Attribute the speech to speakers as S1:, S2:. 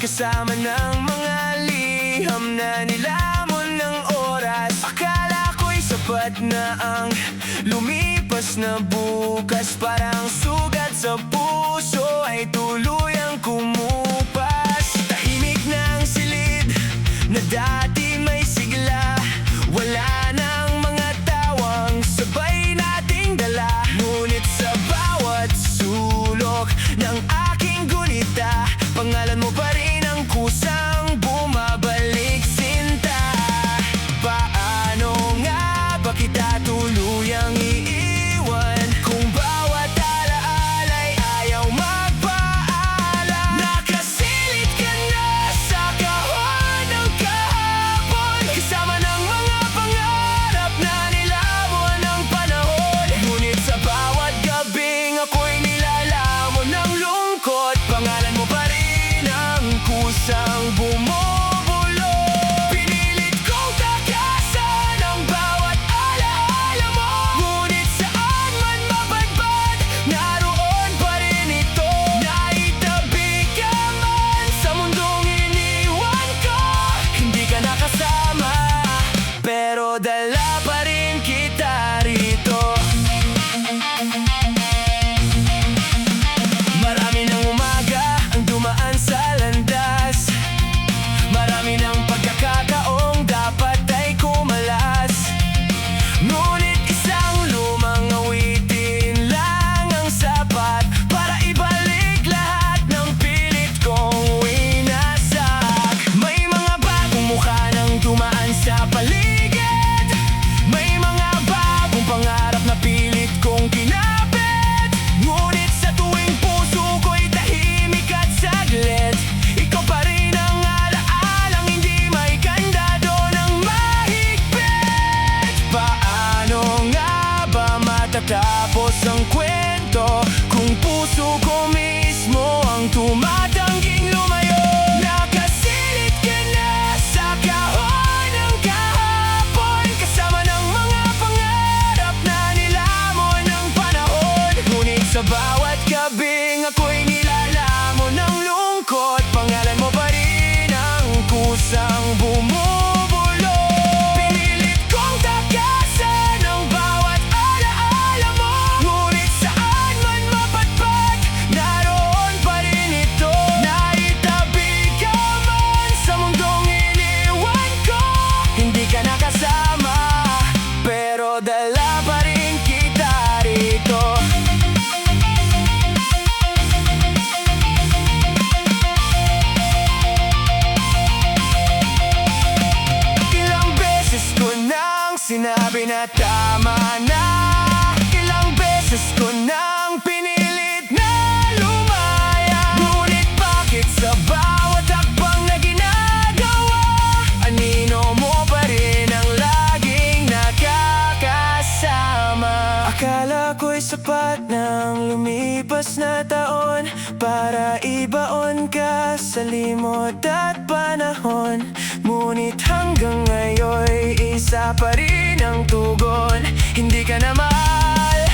S1: kasama ng mga liham na nilamon ng oras. Akala ko'y sapat na ang lumipas na bukas. Parang sugat sa puso ay tuluyang kumupas. Tahimik ng silid na dati may sigla. Wala nang mga tawang sabay nating dala. Ngunit sa bawat sulok ng aking gunita, pangalan mo pa rin ang kusang bumabalik, sinta. Paano nga ba kita tuluyang iiwan kung bawat alaala'y ayaw magpaalam? Nakasilid ka na sa kahon ng kahapon, kasama ng mga pangarap na nilamon ng panahon. Ngunit sa bawat gabing ako'y nilalamon ng lungkot, pangalan mo pa rin ang kusang bumubulong. Pinilit kong takasan ang bawat alaala mo, ngunit saan man mapadpad, naroon pa rin ito. Naitabi ka man sa mundong iniwan ko, hindi ka nakasama, pero dala pa rin kita rito. Marami ng umaga ang dumaan sa landas, marami ng pagkakataong dapat ay kumalas. Ngunit isang lumang awitin lang ang sapat para ibalik lahat ng pilit kong winasak. May mga bagong mukha nang dumaan sa paligid, may mga bagong pangarap na pilit kong kinapit. Ngunit sa tuwing puso ko'y tahimik at saglit, ikaw pa rin ang alaalang hindi may kandado ng mahigpit. Paano nga ba matatapos ang kwento kung puso ko mismo ang tumatangging lumayo? Nakasilid ka na sa kahon ng kahapon, kasama ng mga pangarap na nilamon ng panahon. Ngunit sa bawat gabing ako'y nilalamon ng lungkot, pangalan mo pa rin ang kusang bumubulong. Pinilit kong takasan ang bawat alaala mo, ngunit saan man mapadpad, naroon pa rin ito. Naitabi ka man sa mundong iniwan ko, hindi ka nakasama, pero dala pa rin kita rito. Ilang beses ko nang sinabi na tama na, ilang beses ko nang pinilit na lumaya. Ngunit bakit sa bawat hakbang na ginagawa, anino mo pa rin ang laging nakakasama? Akala ko'y sapat ng lumipas na taon para ibaon ka sa limot at panahon. Ngunit hanggang ngayon isa pa rin ang tugon, hindi ka na mahal.